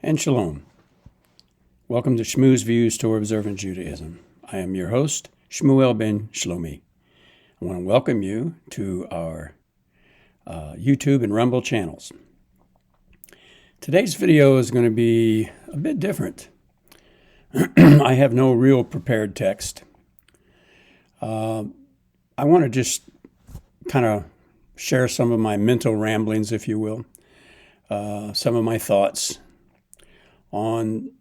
and Shalom. Welcome to Shmu's Views toward Observant Judaism. I am your host, Shmuel ben Shlomi. I want to welcome you to our YouTube and Rumble channels. Today's video is going to be a bit different. I have no real prepared text. I want to just kind of share some of my mental ramblings, if you will, some of my thoughts on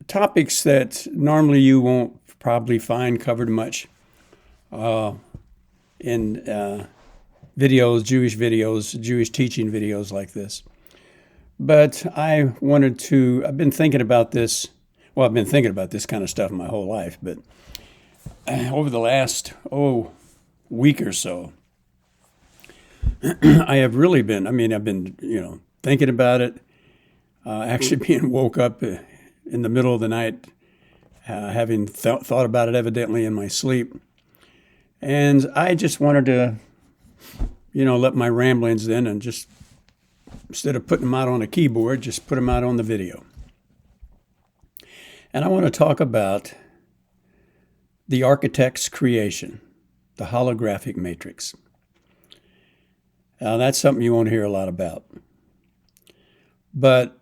topics that normally you won't probably find covered much in videos, Jewish teaching videos like this. But I've been thinking about this. Well, I've been thinking about this kind of stuff my whole life, but over the last, week or so, I've been, thinking about it, actually being woke up in the middle of the night, having thought about it evidently in my sleep. And I just wanted to, let my ramblings in and just, instead of putting them out on a keyboard, just put them out on the video. And I want to talk about the architect's creation, the holographic matrix. Now, that's something you won't hear a lot about, but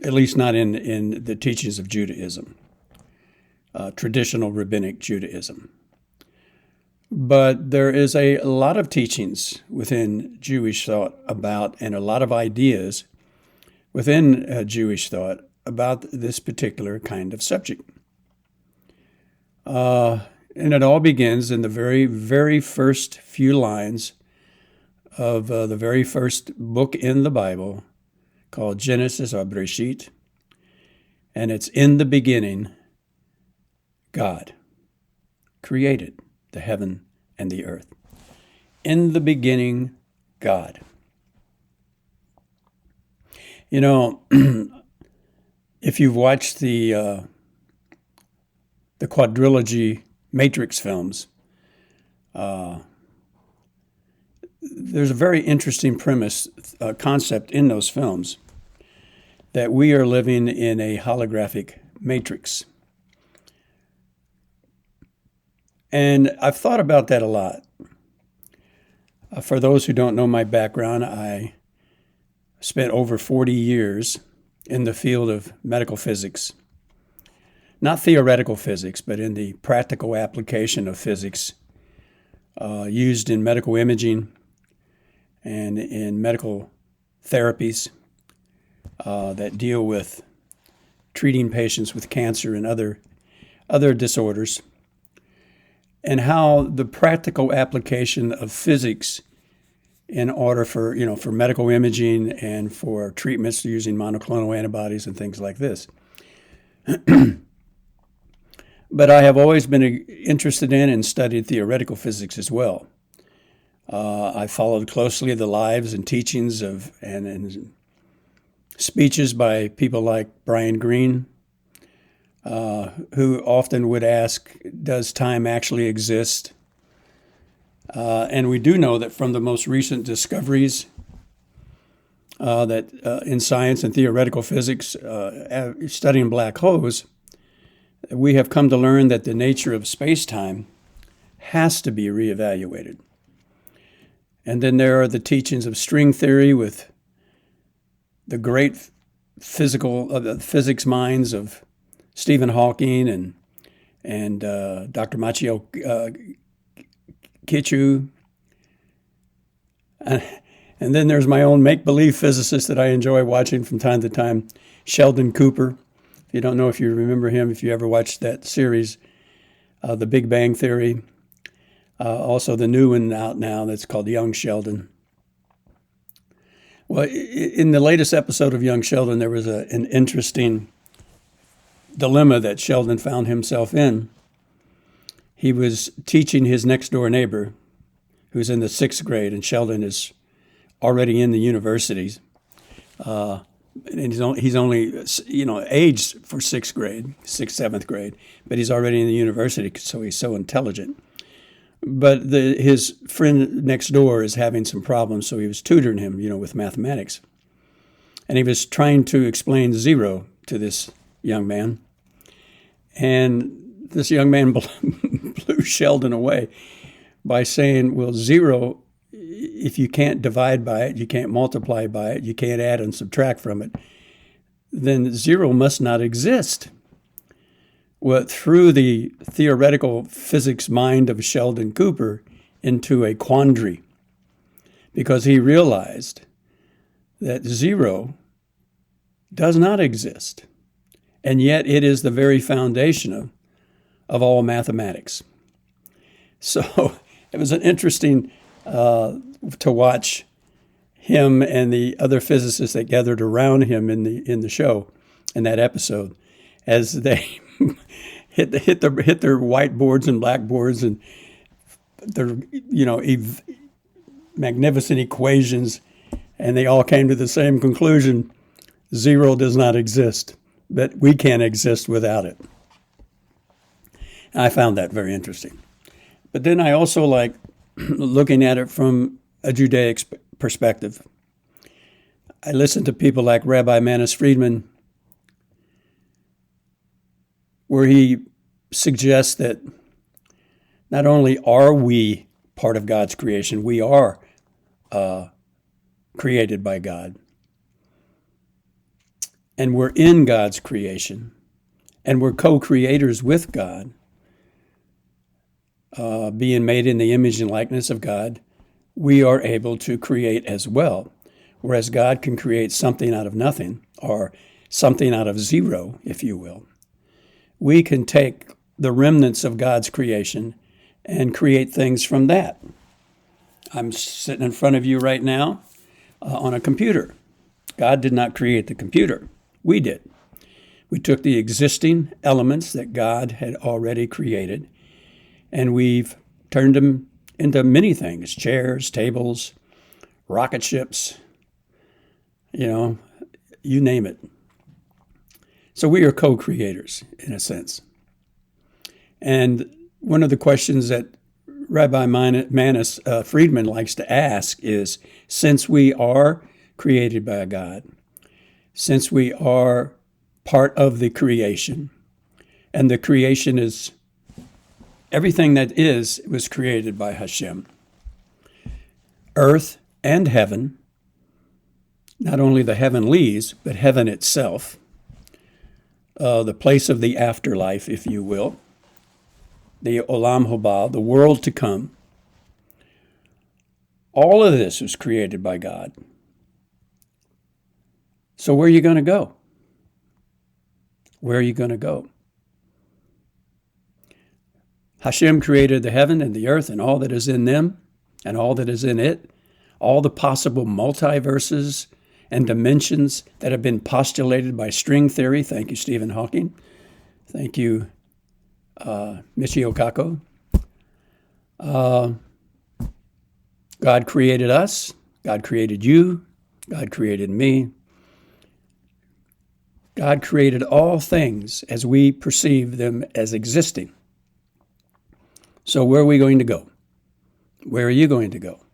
at least not in the teachings of Judaism, traditional rabbinic Judaism. But there is a lot of teachings within Jewish thought about, and a lot of ideas within Jewish thought about this particular kind of subject. And it all begins in the very, very first few lines of the very first book in the Bible, called Genesis or Bereshit, and it's in the beginning, God created the heaven and the earth. In the beginning, God. If you've watched the quadrilogy Matrix films, there's a very interesting concept in those films, that we are living in a holographic matrix. And I've thought about that a lot. For those who don't know my background, I spent over 40 years in the field of medical physics. Not theoretical physics, but in the practical application of physics used in medical imaging and in medical therapies that deal with treating patients with cancer and other disorders, and how the practical application of physics in order for medical imaging and for treatments using monoclonal antibodies and things like this. But I have always been interested in and studied theoretical physics as well. I followed closely the lives and teachings and speeches by people like Brian Greene, who often would ask, does time actually exist? And we do know that from the most recent discoveries that in science and theoretical physics, studying black holes, we have come to learn that the nature of space-time has to be reevaluated. And then there are the teachings of string theory with the great physics minds of Stephen Hawking and Dr. Machio Kichu. And then there's my own make-believe physicist that I enjoy watching from time to time, Sheldon Cooper. If you don't know, if you remember him, if you ever watched that series, The Big Bang Theory. Also the new one out now that's called Young Sheldon. Well, in the latest episode of Young Sheldon, there was an interesting dilemma that Sheldon found himself in. He was teaching his next-door neighbor, who's in the 6th grade, and Sheldon is already in the universities. And he's only aged for 6th grade, 6th, 7th grade, but he's already in the university, so he's so intelligent. But his friend next door is having some problems, so he was tutoring him, with mathematics. And he was trying to explain zero to this young man. And this young man blew Sheldon away by saying, well, zero, if you can't divide by it, you can't multiply by it, you can't add and subtract from it, then zero must not exist. Well, threw the theoretical physics mind of Sheldon Cooper into a quandary, because he realized that zero does not exist, and yet it is the very foundation of all mathematics. So it was an interesting to watch him and the other physicists that gathered around him in the show, in that episode, as they hit their whiteboards and blackboards and their magnificent equations, and they all came to the same conclusion: zero does not exist, but we can't exist without it. And I found that very interesting. But then I also like looking at it from a Judaic perspective. I listen to people like Rabbi Manis Friedman, where he suggests that not only are we part of God's creation, we are created by God. And we're in God's creation. And we're co-creators with God, being made in the image and likeness of God. We are able to create as well. Whereas God can create something out of nothing, or something out of zero, if you will. We can take the remnants of God's creation and create things from that. I'm sitting in front of you right now on a computer. God did not create the computer. We did. We took the existing elements that God had already created, and we've turned them into many things: chairs, tables, rocket ships, you name it. So we are co-creators, in a sense. And one of the questions that Rabbi Manis Friedman likes to ask is, since we are created by God, since we are part of the creation, and the creation is everything that was created by HaShem, earth and heaven, not only the heavenlies, but heaven itself, the place of the afterlife, if you will, the Olam Haba, the world to come. All of this was created by God. So where are you going to go? Where are you going to go? HaShem created the heaven and the earth and all that is in them and all that is in it, all the possible multiverses and dimensions that have been postulated by string theory. Thank you, Stephen Hawking. Thank you, Michio Kaku. God created us. God created you. God created me. God created all things as we perceive them as existing. So where are we going to go? Where are you going to go?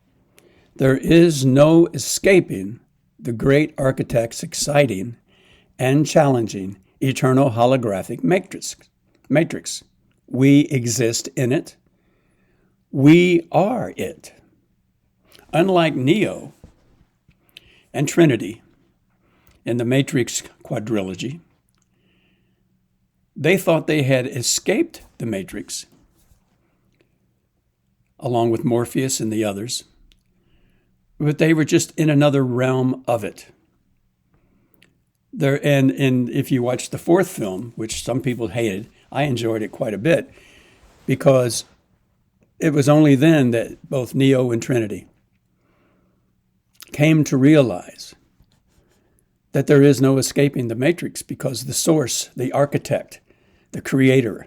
There is no escaping the great architect's exciting and challenging eternal holographic matrix. We exist in it. We are it. Unlike Neo and Trinity in the Matrix quadrilogy, they thought they had escaped the Matrix, along with Morpheus and the others, but they were just in another realm of it. And if you watch the fourth film, which some people hated, I enjoyed it quite a bit, because it was only then that both Neo and Trinity came to realize that there is no escaping the Matrix, because the source, the architect, the creator,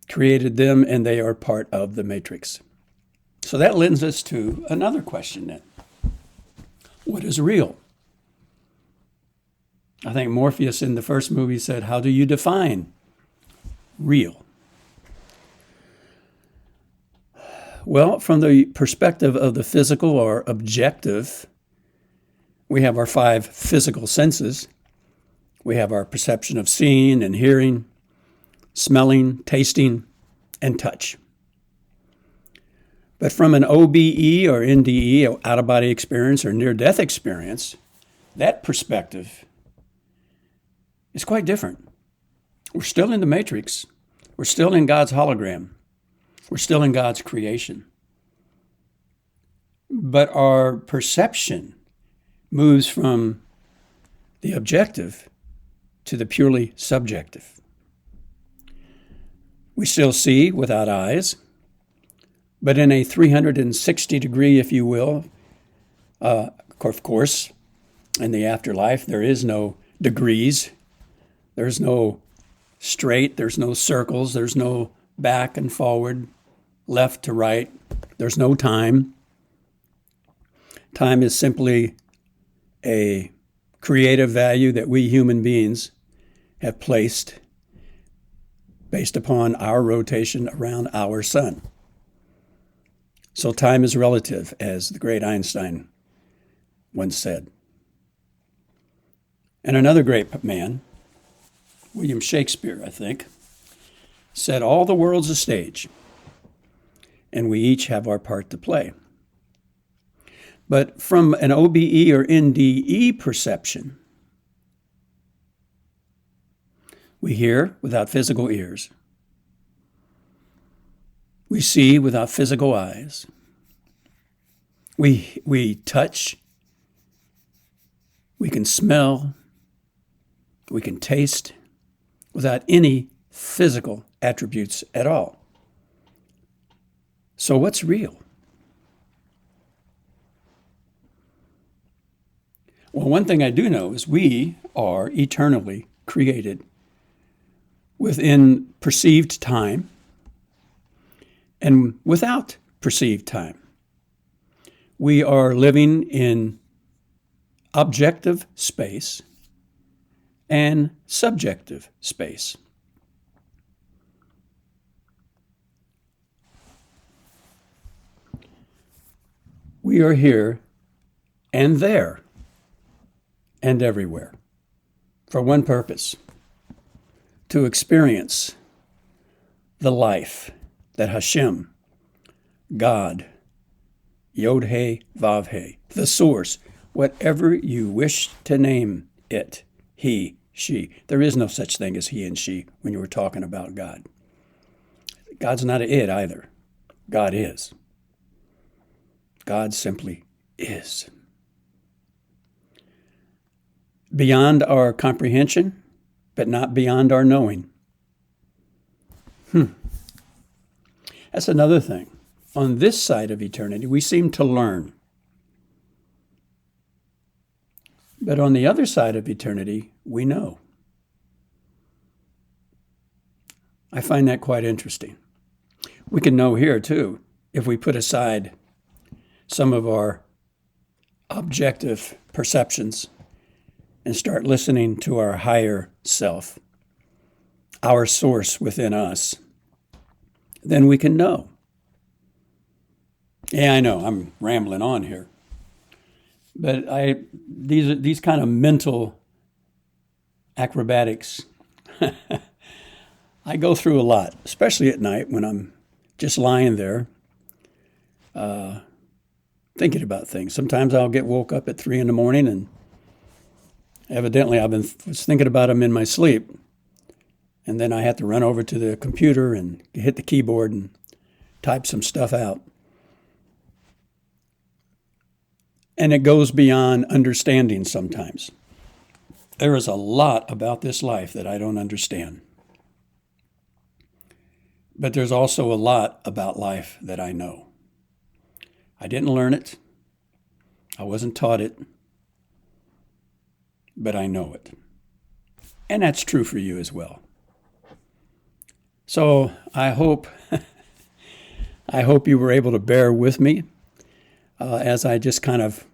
created them, and they are part of the Matrix. So that lends us to another question then. What is real? I think Morpheus in the first movie said, how do you define real? Well, from the perspective of the physical or objective, We have our 5 physical senses. We have our perception of seeing and hearing, smelling, tasting, and touch. But from an OBE or NDE, or out-of-body experience or near-death experience, that perspective is quite different. We're still in the matrix. We're still in God's hologram. We're still in God's creation. But our perception moves from the objective to the purely subjective. We still see without eyes, but in a 360 degree, if you will, of course, in the afterlife, there is no degrees. There's no straight, there's no circles, there's no back and forward, left to right. There's no time. Time is simply a creative value that we human beings have placed based upon our rotation around our sun. So time is relative, as the great Einstein once said. And another great man, William Shakespeare, I think, said, all the world's a stage, and we each have our part to play. But from an OBE or NDE perception, we hear without physical ears. We see without physical eyes. We touch. We can smell. We can taste without any physical attributes at all. So what's real? Well, one thing I do know is we are eternally created within perceived time and without perceived time. We are living in objective space and subjective space. We are here and there and everywhere for one purpose: to experience the life that HaShem, God, Yod-He, Vav-He, the source, whatever you wish to name it, he, she. There is no such thing as he and she when you were talking about God. God's not an it either. God is. God simply is. Beyond our comprehension, but not beyond our knowing. That's another thing. On this side of eternity, we seem to learn. But on the other side of eternity, we know. I find that quite interesting. We can know here, too, if we put aside some of our objective perceptions and start listening to our higher self, our source within us, then we can know. Yeah, I know, I'm rambling on here. But these kind of mental acrobatics, I go through a lot, especially at night when I'm just lying there thinking about things. Sometimes I'll get woke up at 3 a.m. and evidently was thinking about them in my sleep. And then I have to run over to the computer and hit the keyboard and type some stuff out. And it goes beyond understanding sometimes. There is a lot about this life that I don't understand. But there's also a lot about life that I know. I didn't learn it. I wasn't taught it. But I know it. And that's true for you as well. So I hope you were able to bear with me as I just kind of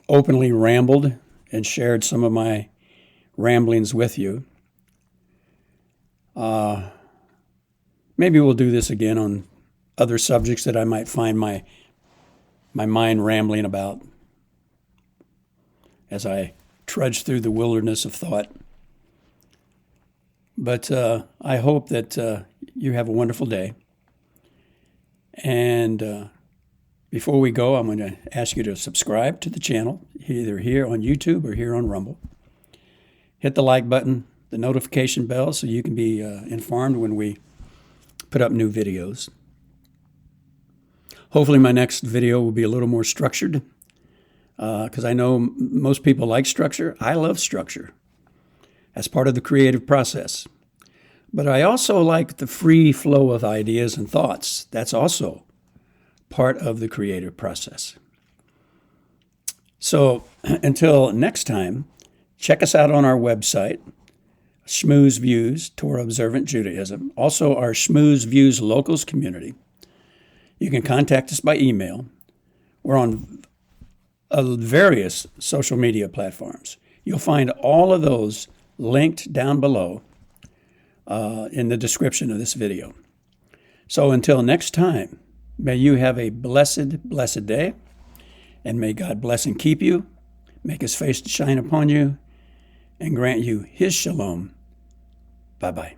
openly rambled and shared some of my ramblings with you. Maybe we'll do this again on other subjects that I might find my mind rambling about. as I trudge through the wilderness of thought. But I hope that you have a wonderful day. And before we go, I'm going to ask you to subscribe to the channel, either here on YouTube or here on Rumble. Hit the like button, the notification bell, so you can be informed when we put up new videos. Hopefully my next video will be a little more structured, because I know most people like structure. I love structure as part of the creative process. But I also like the free flow of ideas and thoughts. That's also part of the creative process. So until next time, check us out on our website, Shmu's Views, Torah Observant Judaism. Also our Shmu's Views Locals community. You can contact us by email. We're on various social media platforms. You'll find all of those linked down below in the description of this video. So until next time, may you have a blessed, blessed day, and may God bless and keep you, make his face to shine upon you, and grant you his shalom. Bye-bye.